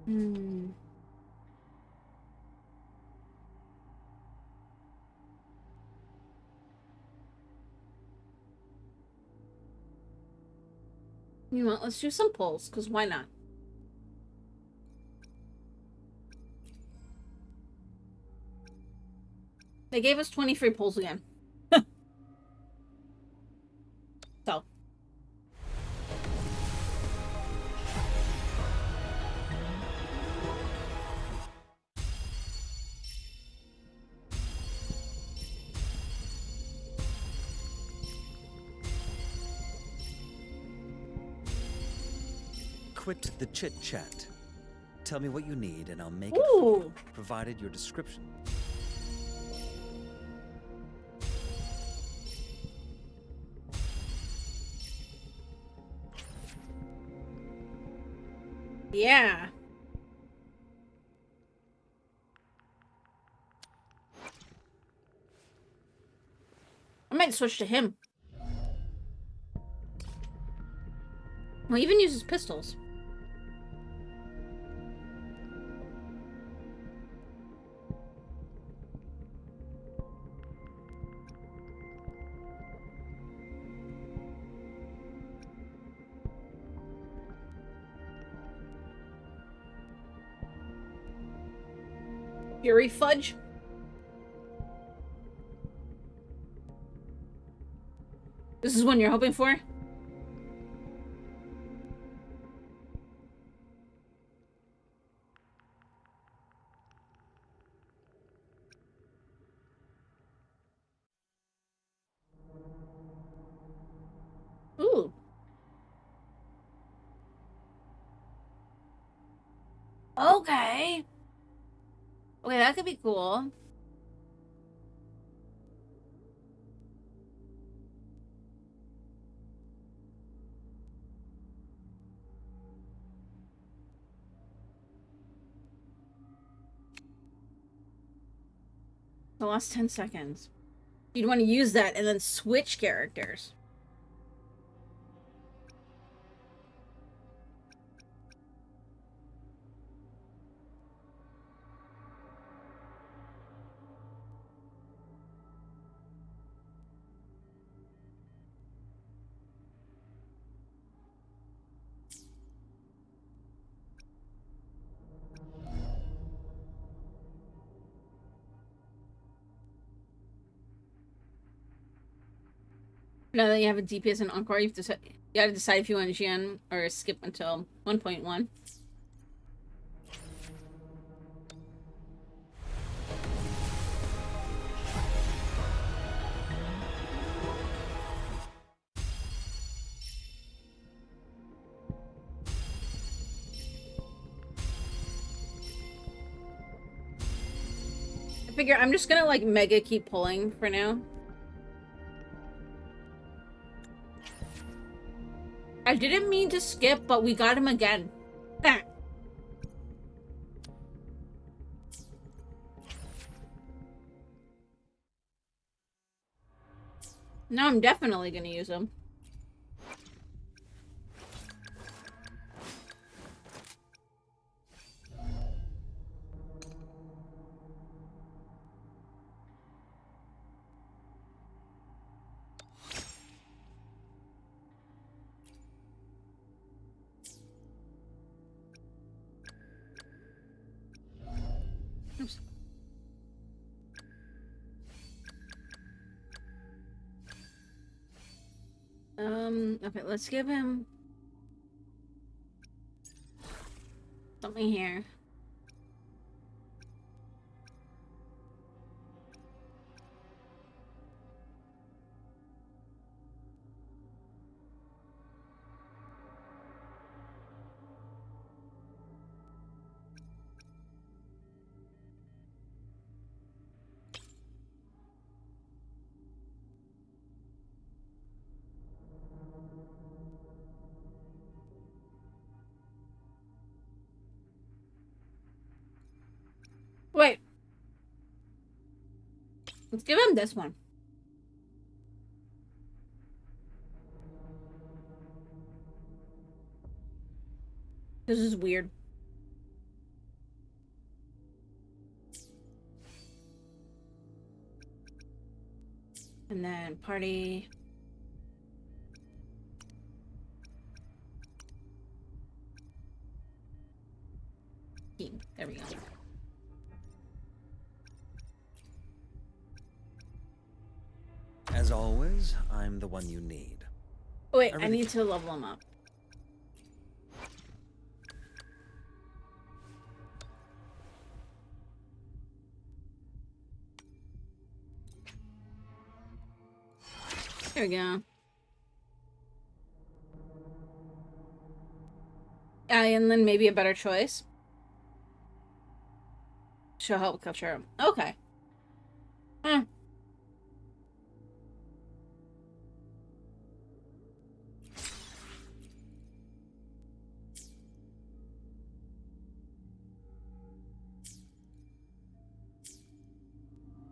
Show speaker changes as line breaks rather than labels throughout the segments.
Hmm. You know what? Let's do some pulls, because why not? They gave us 20 free pulls again. So.
Quit the chit-chat. Tell me what you need and I'll make it for you, provided your description.
Yeah. I might switch to him. Well, he even uses pistols. Fury Fudge. This is one you're hoping for? Ooh. Okay. Okay, that could be cool. The last 10 seconds. You'd want to use that and then switch characters. Now that you have a DPS and Encore, you gotta decide if you want to GN or skip until 1.1. I figure I'm just gonna like mega keep pulling for now. I didn't mean to skip, but we got him again. Now I'm definitely gonna use him. Oops. Okay, let's give him something here. Wait. Let's give him this one. This is weird. And then party. Team. There we go.
As always, I'm the one you need.
Oh, wait, I need to level him up. There we go. And then maybe a better choice. She'll help capture him. Okay.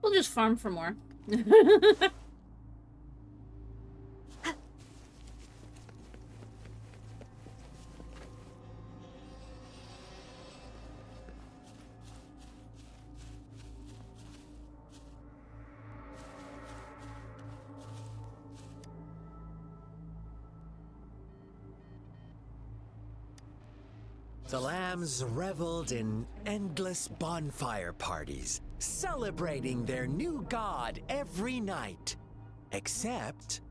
We'll just farm for more.
The lambs reveled in endless bonfire parties, celebrating their new god every night. Except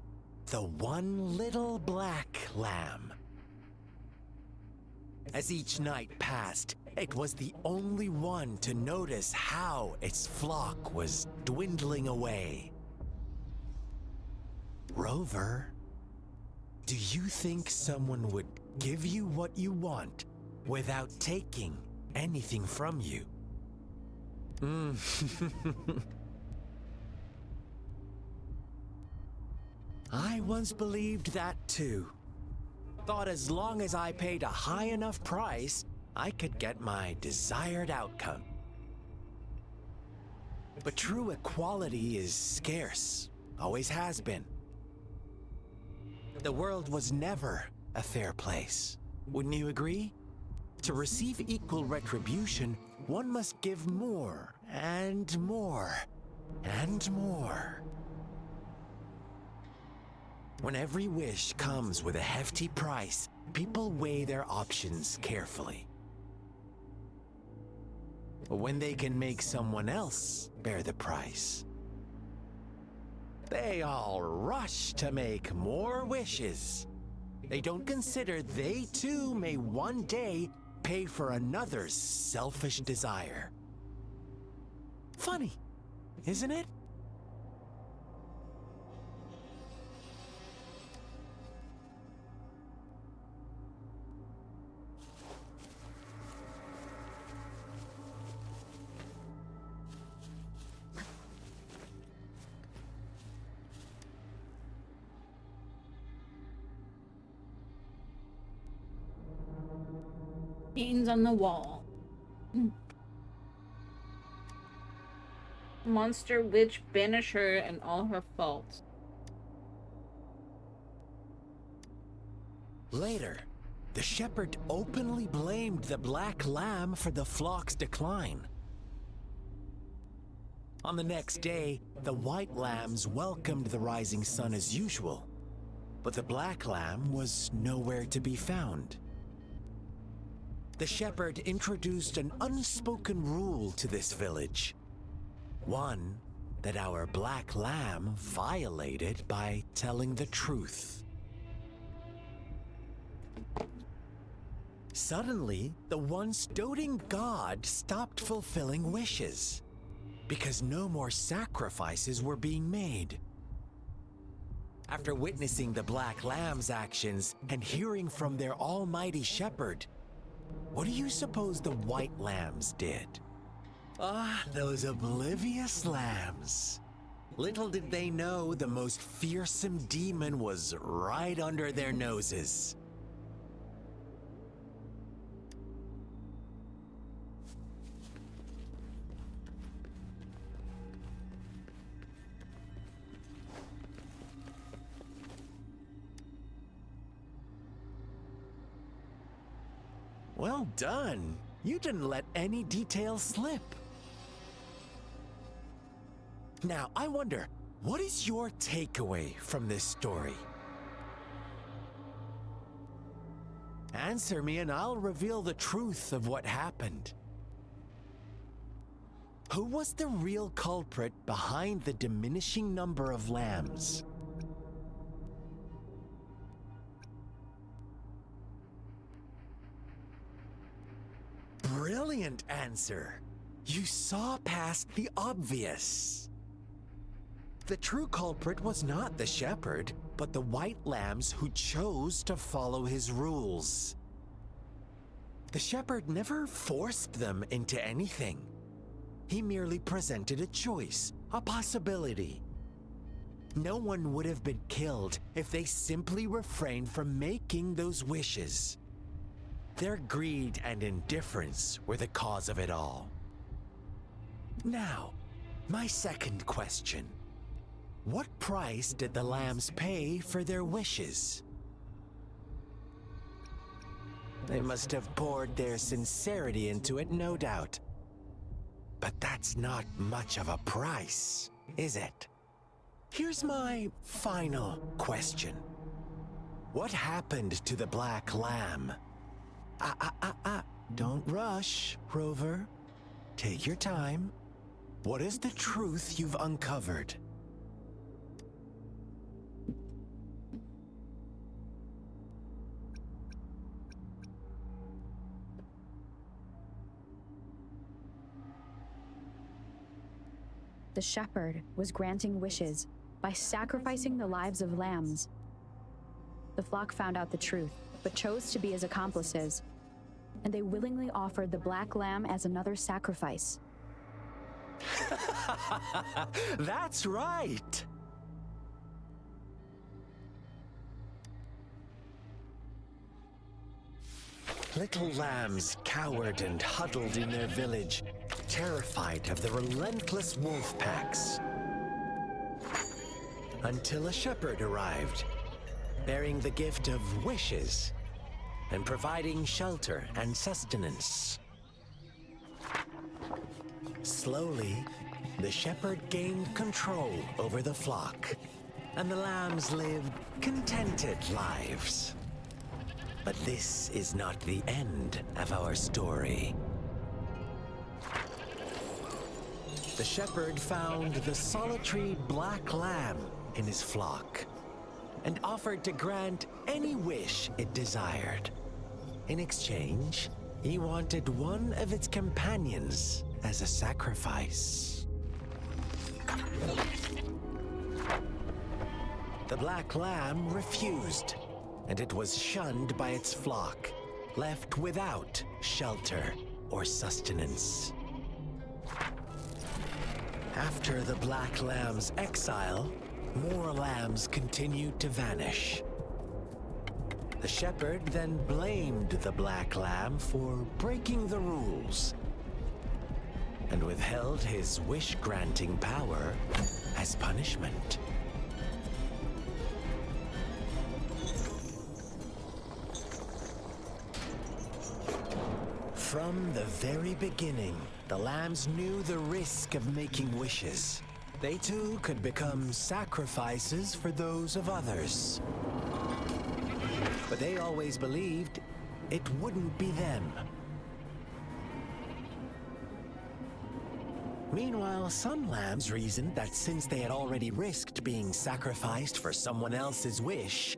the one little black lamb. As each night passed, it was the only one to notice how its flock was dwindling away. Rover, do you think someone would give you what you want without taking anything from you? I once believed that too. Thought as long as I paid a high enough price, I could get my desired outcome. But true equality is scarce, always has been. The world was never a fair place. Wouldn't you agree? To receive equal retribution, one must give more and more and more. When every wish comes with a hefty price, people weigh their options carefully. But when they can make someone else bear the price, they all rush to make more wishes. They don't consider they too may one day pay for another's selfish desire. Funny, isn't it?
Paintings on the wall. Monster witch, banish her and all her faults.
Later, the shepherd openly blamed the black lamb for the flock's decline. On the next day, the white lambs welcomed the rising sun as usual, but the black lamb was nowhere to be found. The shepherd introduced an unspoken rule to this village. One that our black lamb violated by telling the truth. Suddenly, the once doting god stopped fulfilling wishes, because no more sacrifices were being made. After witnessing the black lamb's actions and hearing from their almighty shepherd, what do you suppose the white lambs did? Ah, those oblivious lambs. Little did they know the most fearsome demon was right under their noses. Well done. You didn't let any details slip. Now, I wonder, What is your takeaway from this story? Answer me and I'll reveal the truth of what happened. Who was the real culprit behind the diminishing number of lambs? Brilliant answer. You saw past the obvious. The true culprit was not the shepherd, but the white lambs who chose to follow his rules. The shepherd never forced them into anything. He merely presented a choice, a possibility. No one would have been killed if they simply refrained from making those wishes. Their greed and indifference were the cause of it all. Now, my second question. What price did the lambs pay for their wishes? They must have poured their sincerity into it, no doubt. But that's not much of a price, is it? Here's my final question. What happened to the black lamb? Don't rush, Rover. Take your time. What is the truth you've uncovered?
The shepherd was granting wishes by sacrificing the lives of lambs. The flock found out the truth, but chose to be his accomplices, and they willingly offered the black lamb as another sacrifice.
That's right! Little lambs cowered and huddled in their village, terrified of the relentless wolf packs. Until a shepherd arrived, bearing the gift of wishes and providing shelter and sustenance. Slowly, the shepherd gained control over the flock, and the lambs lived contented lives. But this is not the end of our story. The shepherd found the solitary black lamb in his flock and offered to grant any wish it desired. In exchange, he wanted one of its companions as a sacrifice. The black lamb refused, and it was shunned by its flock, left without shelter or sustenance. After the black lamb's exile, more lambs continued to vanish. The shepherd then blamed the black lamb for breaking the rules and withheld his wish-granting power as punishment. From the very beginning, the lambs knew the risk of making wishes. They too could become sacrifices for those of others. But they always believed it wouldn't be them. Meanwhile, some lambs reasoned that since they had already risked being sacrificed for someone else's wish,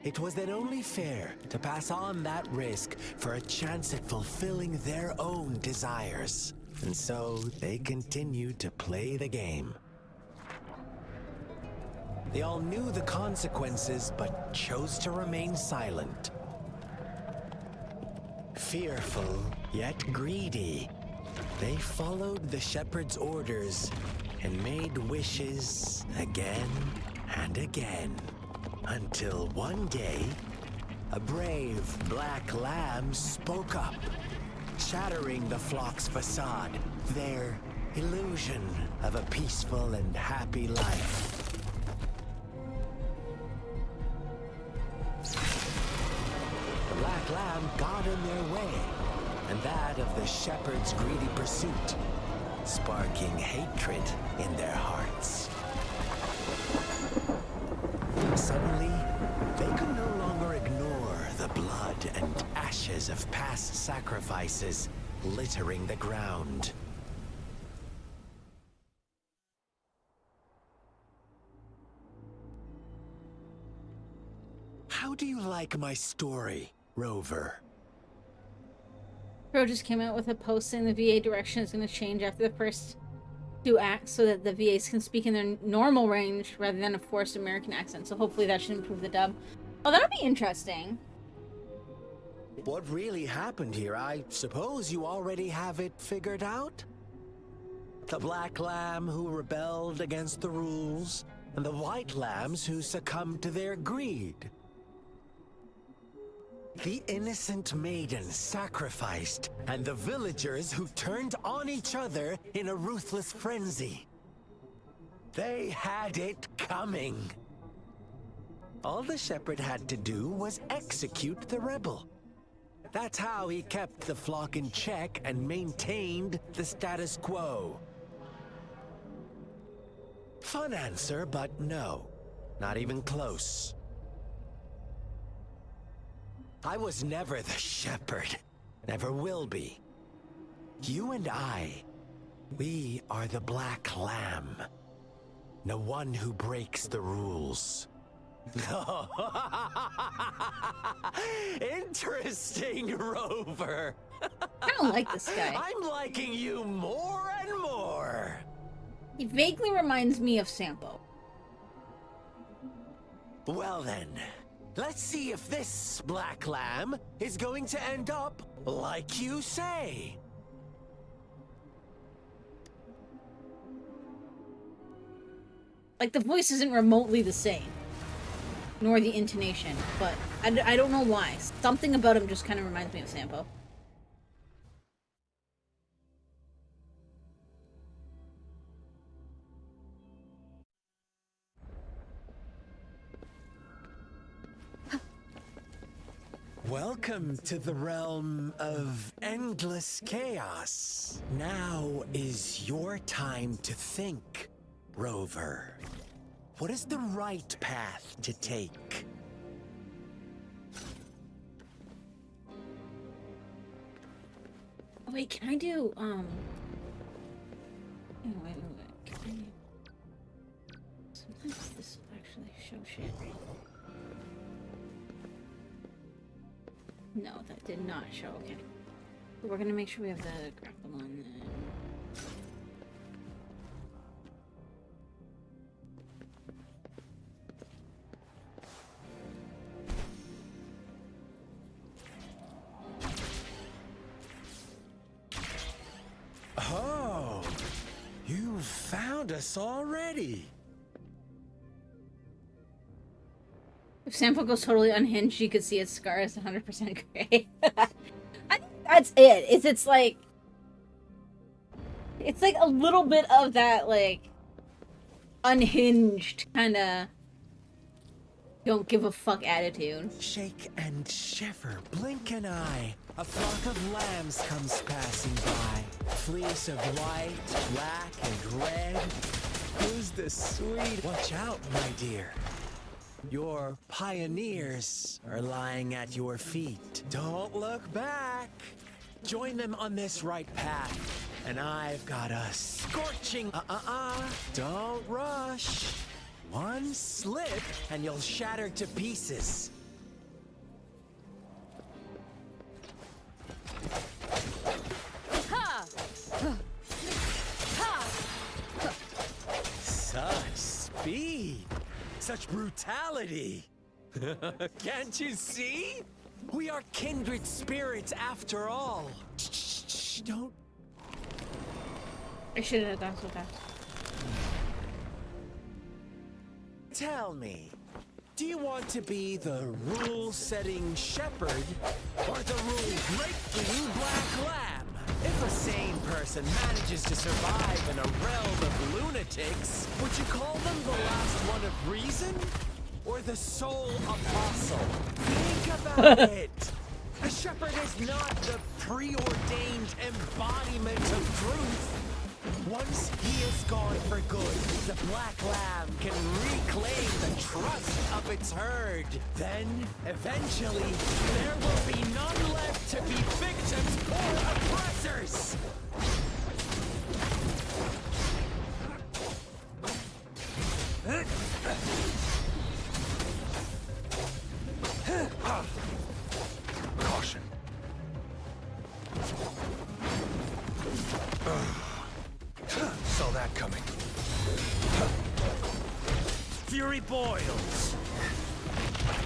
it was then only fair to pass on that risk for a chance at fulfilling their own desires. And so they continued to play the game. They all knew the consequences, but chose to remain silent. Fearful, yet greedy, they followed the shepherd's orders and made wishes again and again. Until one day, a brave black lamb spoke up, shattering the flock's facade, their illusion of a peaceful and happy life. The black lamb got in their way, and that of the shepherd's greedy pursuit, sparking hatred in their hearts. Suddenly, they could no longer ignore the blood and ashes of past sacrifices littering the ground. How do you like my story, Rover?
Pro just came out with a post saying the VA direction is going to change after the first 2 acts so that the VAs can speak in their normal range rather than a forced American accent. So hopefully that should improve the dub. Oh, that'll be interesting.
What really happened here? I suppose you already have it figured out? The black lamb who rebelled against the rules, and the white lambs who succumbed to their greed. The innocent maiden sacrificed, and the villagers who turned on each other in a ruthless frenzy. They had it coming. All the shepherd had to do was execute the rebel. That's how he kept the flock in check and maintained the status quo. Fun answer, but no. Not even close. I was never the shepherd. Never will be. You and I, we are the black lamb. The one who breaks the rules. Interesting, Rover.
I don't like this guy.
I'm liking you more and more.
He vaguely reminds me of Sampo.
Well then, let's see if this black lamb is going to end up like you say.
Like, the voice isn't remotely the same. Nor the intonation, but I don't know why. Something about him just kind of reminds me of Sampo.
Welcome to the realm of endless chaos. Now is your time to think, Rover. What is the right path to take?
Oh, wait, can I do, oh, wait. Can I... Sometimes this will actually show shit. No, that did not show, okay. So we're gonna make sure we have the grapple on then.
Oh, you found us already.
If Sampo goes totally unhinged, you could see its scar is 100% gray. I think that's it. It's like a little bit of that, like, unhinged kind of don't give a fuck attitude.
Shake and shiver, blink an eye. A flock of lambs comes passing by. Fleece of white, black, and red. Who's the sweet? Watch out, my dear. Your pioneers are lying at your feet. Don't look back. Join them on this right path. And I've got a scorching... Don't rush. One slip and you'll shatter to pieces. Such speed. Such brutality. Can't you see? We are kindred spirits after all. Shh, don't.
I should have done so fast.
Tell me, do you want to be the rule-setting shepherd or the rule-breaking black lamb? If a sane person manages to survive in a realm of lunatics, would you call them the last one of reason? Or the sole apostle? Think about it! A shepherd is not the preordained embodiment of truth. Once he is gone for good, the black lamb can reclaim the crust of its herd. Then, eventually, there will be none left to be victims or oppressors.
Caution. Saw that coming.
Fury boils!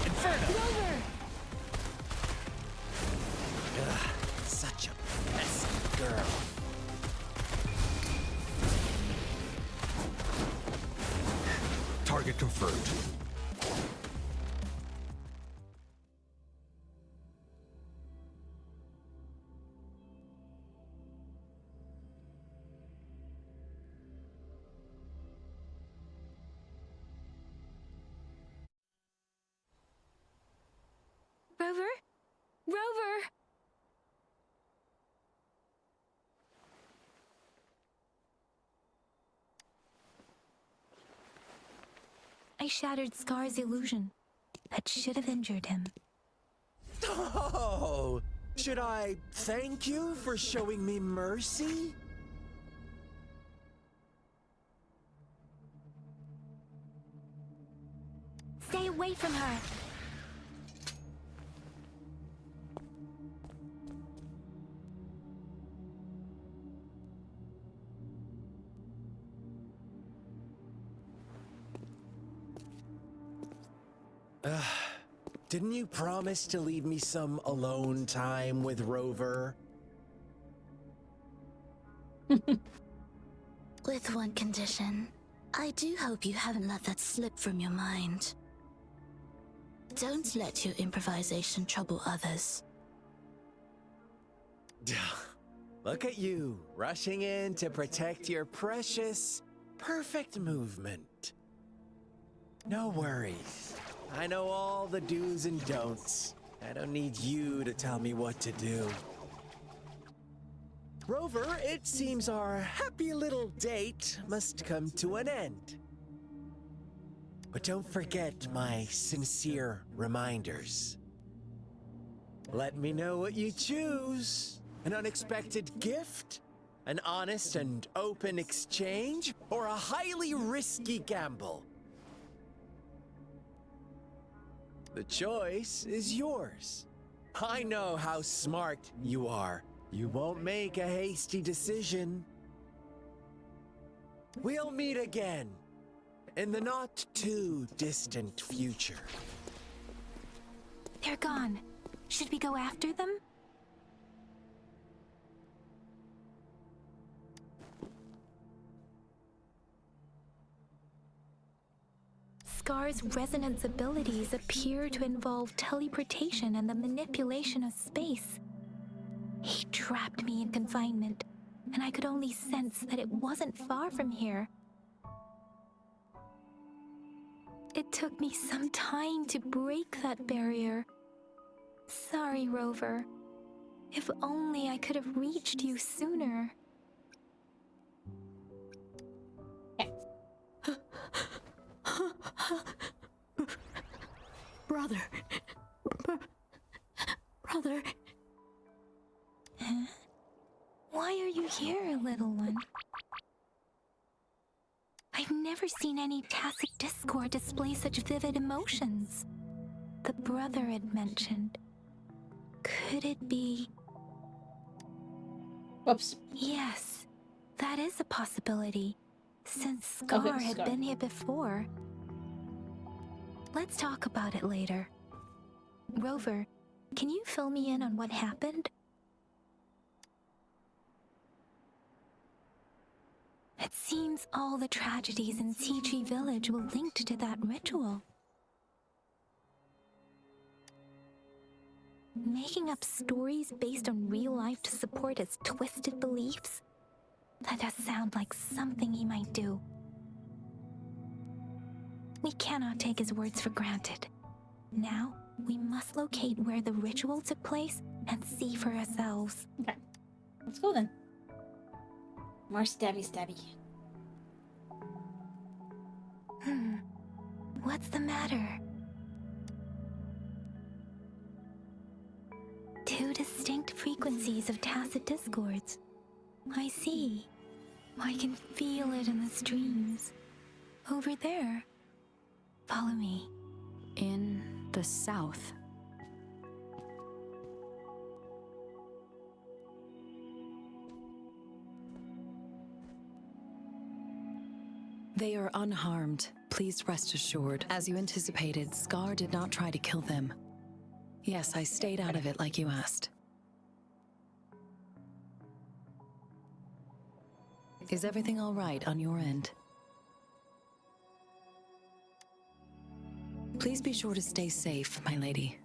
Inferno!
Such a pesky girl.
Target confirmed.
Rover? Rover! I shattered Scar's illusion. That should have injured him.
Oh, should I thank you for showing me mercy?
Stay away from her!
Didn't you promise to leave me some alone time with Rover?
With one condition. I do hope you haven't let that slip from your mind. Don't let your improvisation trouble others.
Look at you, rushing in to protect your precious, perfect movement. No worries. I know all the do's and don'ts. I don't need you to tell me what to do. Rover, it seems our happy little date must come to an end. But don't forget my sincere reminders. Let me know what you choose. An unexpected gift? An honest and open exchange? Or a highly risky gamble? The choice is yours. I know how smart you are. You won't make a hasty decision. We'll meet again in the not too distant future.
They're gone. Should we go after them? Scar's resonance abilities appear to involve teleportation and the manipulation of space. He trapped me in confinement, and I could only sense that it wasn't far from here. It took me some time to break that barrier. Sorry, Rover. If only I could have reached you sooner.
Brother. Brother.
Huh? Why are you here, little one? I've never seen any tacit discord display such vivid emotions. The brother had mentioned. Could it be?
Whoops.
Yes, that is a possibility, since Scar had
Scar.
been here before. Let's talk about it later. Rover, can you fill me in on what happened? It seems all the tragedies in CG Village were linked to that ritual. Making up stories based on real life to support his twisted beliefs? That does sound like something he might do. We cannot take his words for granted. Now, we must locate where the ritual took place and see for ourselves.
Okay. Let's go then. More stabby stabby.
what's the matter? Two distinct frequencies of tacit discords. I see. I can feel it in the streams. Over there. Follow me.
In the south.
They are unharmed. Please rest assured. As you anticipated, Scar did not try to kill them. Yes, I stayed out of it like you asked. Is everything all right on your end? Please be sure to stay safe, my lady.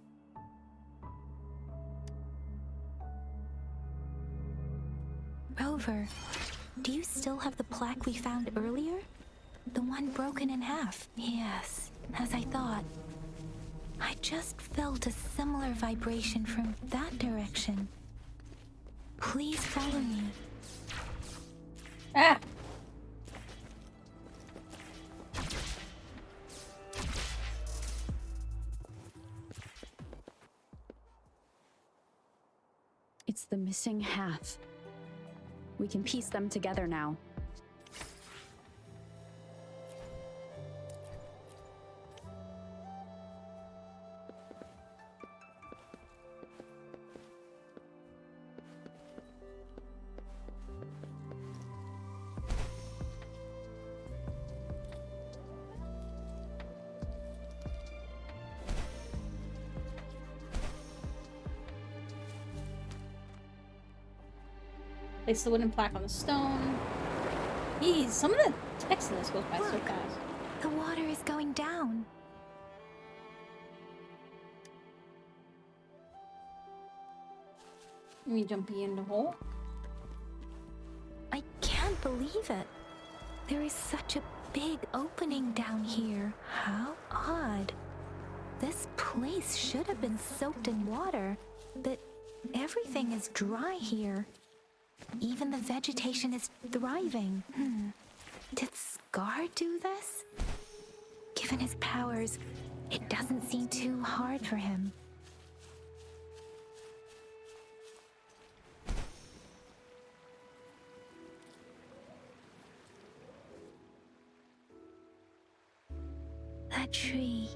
Rover, do you still have the plaque we found earlier? The one broken in half? Yes, as I thought. I just felt a similar vibration from that direction. Please follow me.
Ah!
It's the missing half. We can piece them together now.
Place the wooden plaque on the stone. Geez, some of the text in this goes by so
Look.
fast.
The water is going down.
Me jumping in the hole.
I can't believe it. There is such a big opening down here. How odd. This place should have been soaked in water, but everything is dry here. Even the vegetation is thriving. Did Scar do this? Given his powers, it doesn't seem too hard for him. That tree.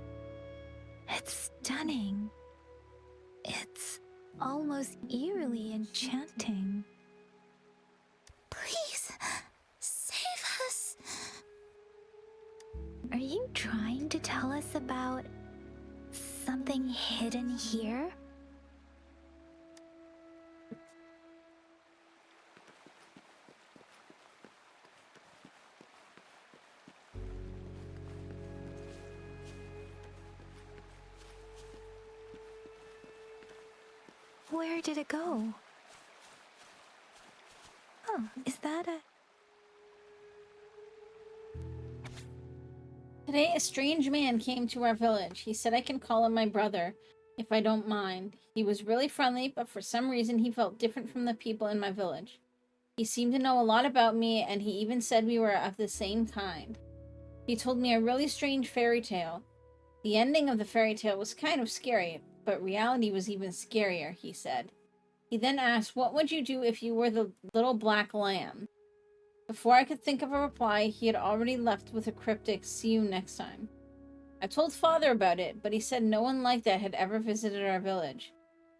It's stunning. It's almost eerily enchanting. Please, save us. Are you trying to tell us about something hidden here? Where did it go? Oh, is that a...
Today, a strange man came to our village. He said I can call him my brother, if I don't mind. He was really friendly, but for some reason he felt different from the people in my village. He seemed to know a lot about me, and he even said we were of the same kind. He told me a really strange fairy tale. The ending of the fairy tale was kind of scary, but reality was even scarier, he said. He then asked, what would you do if you were the little black lamb? Before I could think of a reply, he had already left with a cryptic, see you next time. I told Father about it, but he said no one like that had ever visited our village.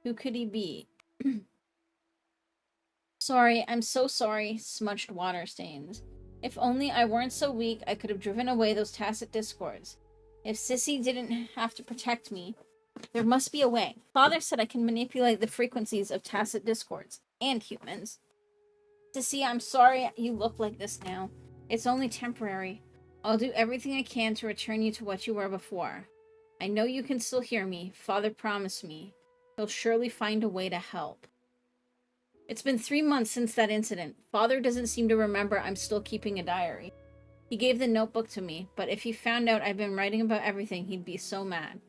Who could he be? Sorry, I'm so sorry, smudged water stains. If only I weren't so weak, I could have driven away those tacit discords. If Sissy didn't have to protect me, there must be a way. Father said I can manipulate the frequencies of tacit discords, and humans. Sissy, I'm sorry you look like this now. It's only temporary. I'll do everything I can to return you to what you were before. I know you can still hear me. Father promised me. He'll surely find a way to help. It's been 3 months since that incident. Father doesn't seem to remember I'm still keeping a diary. He gave the notebook to me, but if he found out I've been writing about everything, he'd be so mad.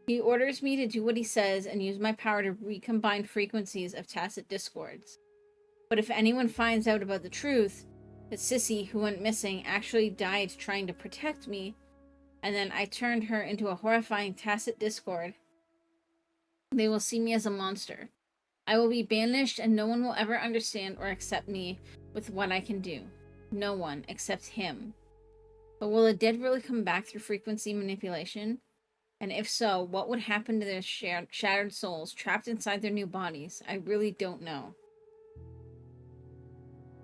He orders me to do what he says and use my power to recombine frequencies of tacit discords. But if anyone finds out about the truth, that Sissy, who went missing, actually died trying to protect me, and then I turned her into a horrifying tacit discord, they will see me as a monster. I will be banished, and no one will ever understand or accept me with what I can do. No one except him. But will the dead really come back through frequency manipulation? And if so, what would happen to their shattered souls trapped inside their new bodies? I really don't know.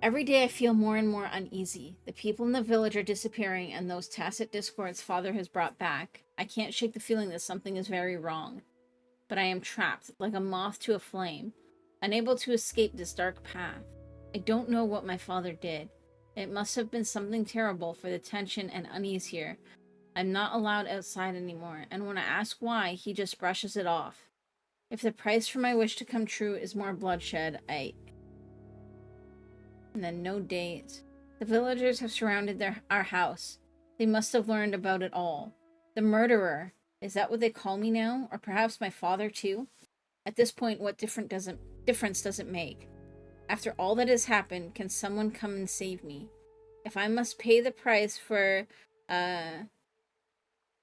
Every day I feel more and more uneasy. The people in the village are disappearing, and those tacit discords Father has brought back. I can't shake the feeling that something is very wrong. But I am trapped, like a moth to a flame, unable to escape this dark path. I don't know what my father did. It must have been something terrible for the tension and unease here. I'm not allowed outside anymore, and when I ask why, he just brushes it off. If the price for my wish to come true is more bloodshed, And then no date. The villagers have surrounded our house. They must have learned about it all. The murderer. Is that what they call me now? Or perhaps my father too? At this point, what difference does it make? After all that has happened, can someone come and save me? If I must pay the price for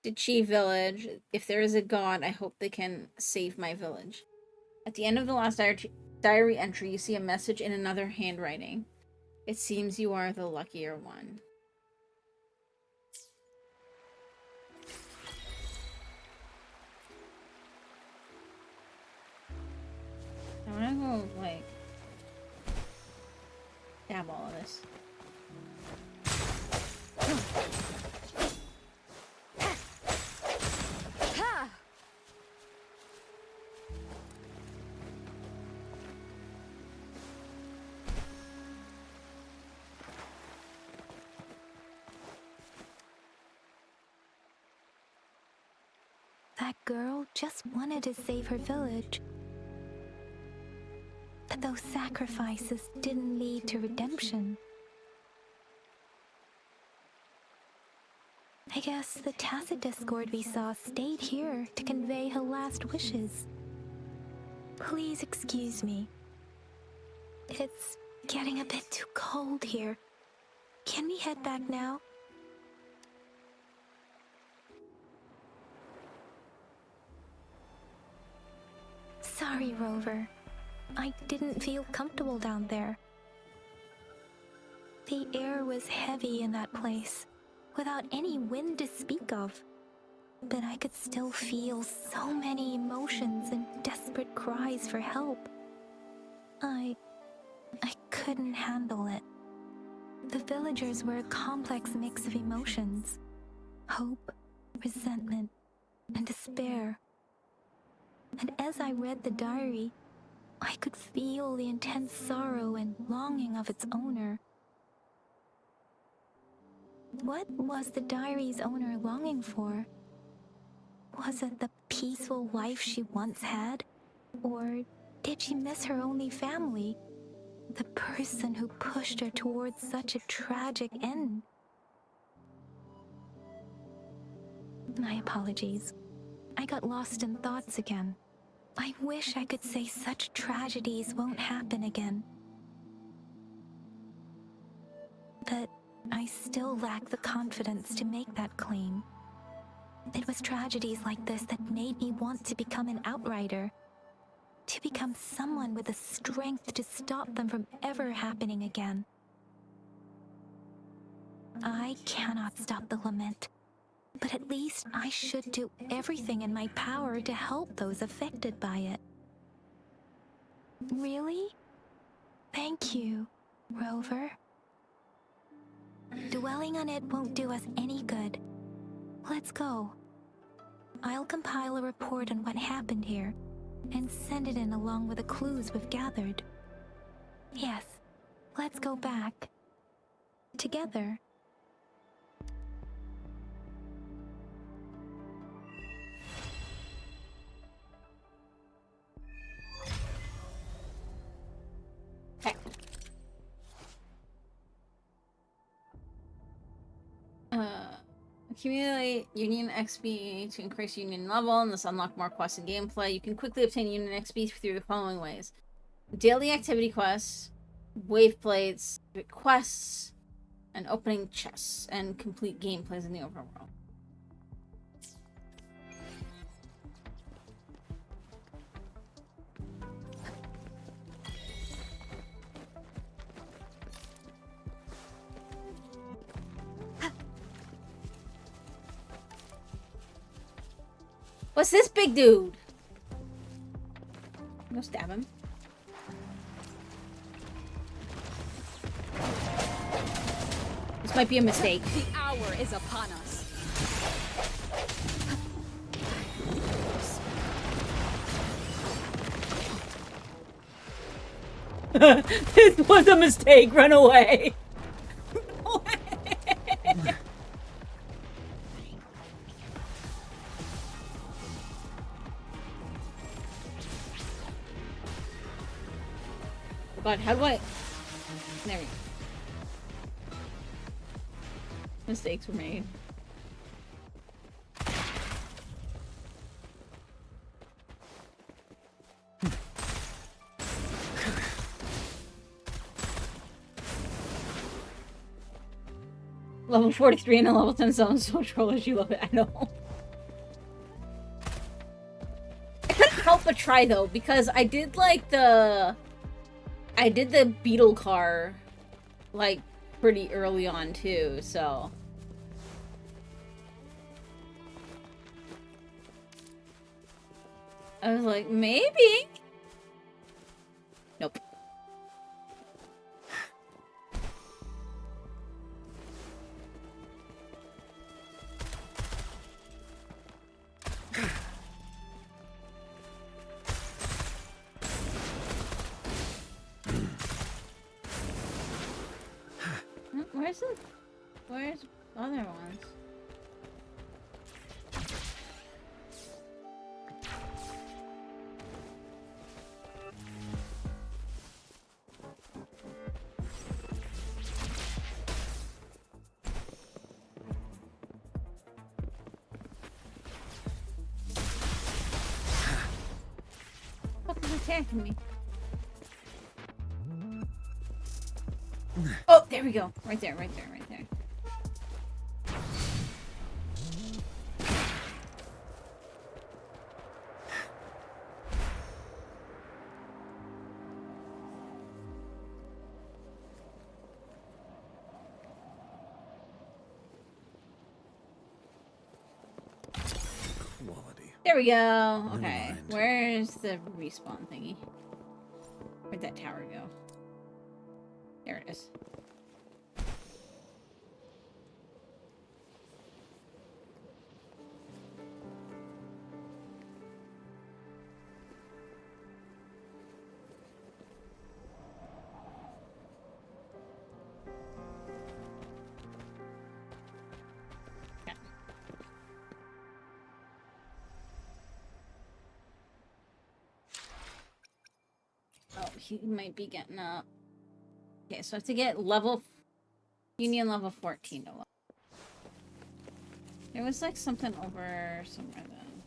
Dichi village, if there is a god, I hope they can save my village. At the end of the last diary entry, you see a message in another handwriting. It seems you are the luckier one. I wanna go, like, dab all of this.
That girl just wanted to save her village. But those sacrifices didn't lead to redemption. I guess the tacit discord we saw stayed here to convey her last wishes. Please excuse me. It's getting a bit too cold here. Can we head back now? Sorry, Rover. I didn't feel comfortable down there. The air was heavy in that place, without any wind to speak of. But I could still feel so many emotions and desperate cries for help. I couldn't handle it. The villagers were a complex mix of emotions. Hope, resentment, and despair. And as I read the diary, I could feel the intense sorrow and longing of its owner. What was the diary's owner longing for? Was it the peaceful life she once had? Or did she miss her only family? The person who pushed her towards such a tragic end? My apologies. I got lost in thoughts again. I wish I could say such tragedies won't happen again. But I still lack the confidence to make that claim. It was tragedies like this that made me want to become an outrider. To become someone with the strength to stop them from ever happening again. I cannot stop the lament. But at least I should do everything in my power to help those affected by it. Really? Thank you, Rover. Dwelling on it won't do us any good. Let's go. I'll compile a report on what happened here and send it in along with the clues we've gathered. Yes, let's go back. Together.
Accumulate Union XP to increase Union level, and this unlock more quests and gameplay. You can quickly obtain Union XP through the following ways: daily activity quests, wave plates, quests, and opening chests, and complete gameplays in the overworld. What's this big dude? Go stab him. This might be a mistake.
The hour is upon us.
This was a mistake. Run away. God, how do I... There we go. Mistakes were made. Level 43 and a level 10 zone so trollers, you love it. I know. I couldn't help but try though, because I did like the beetle car like pretty early on too, so I was like, maybe. Nope. Where's other ones? What is attacking me? Oh, there we go. Right there, right there, right there.
Quality.
There we go.
Never
Okay.
mind.
Where's the respawn thingy? Where'd that tower go? There it is. Oh, he might be getting up. Okay, so I have to get Union level 14 to level. There was like something over somewhere though.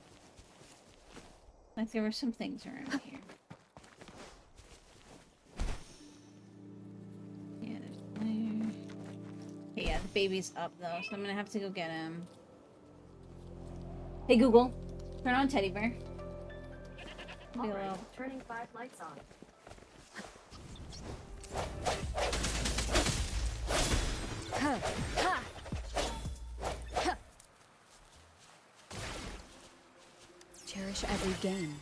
Like there were some things around here. Yeah, there's there. Okay, yeah, the baby's up though, so I'm gonna have to go get him. Hey Google, turn on teddy bear.
Turning 5 lights on. Cherish every gain.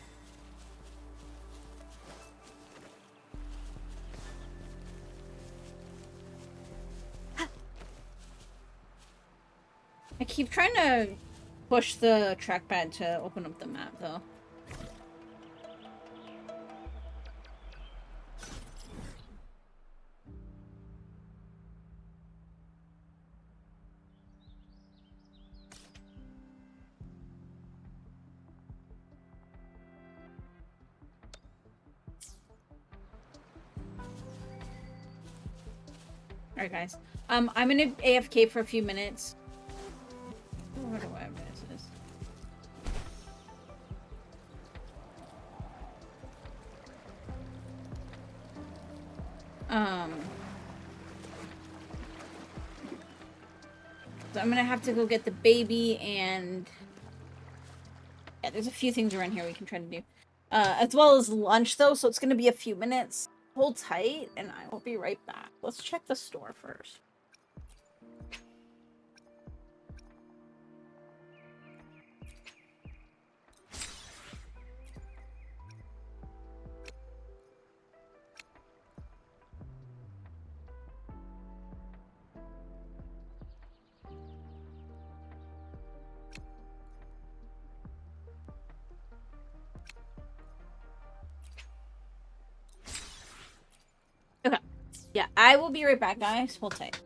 I keep trying to push the trackpad to open up the map though. Alright guys. I'm gonna AFK for a few minutes. What do I have this? So I'm gonna have to go get the baby and yeah, there's a few things around here we can try to do. As well as lunch though, so it's gonna be a few minutes. Hold tight and I will be right back. Let's check the store first. I will be right back, guys. Hold tight.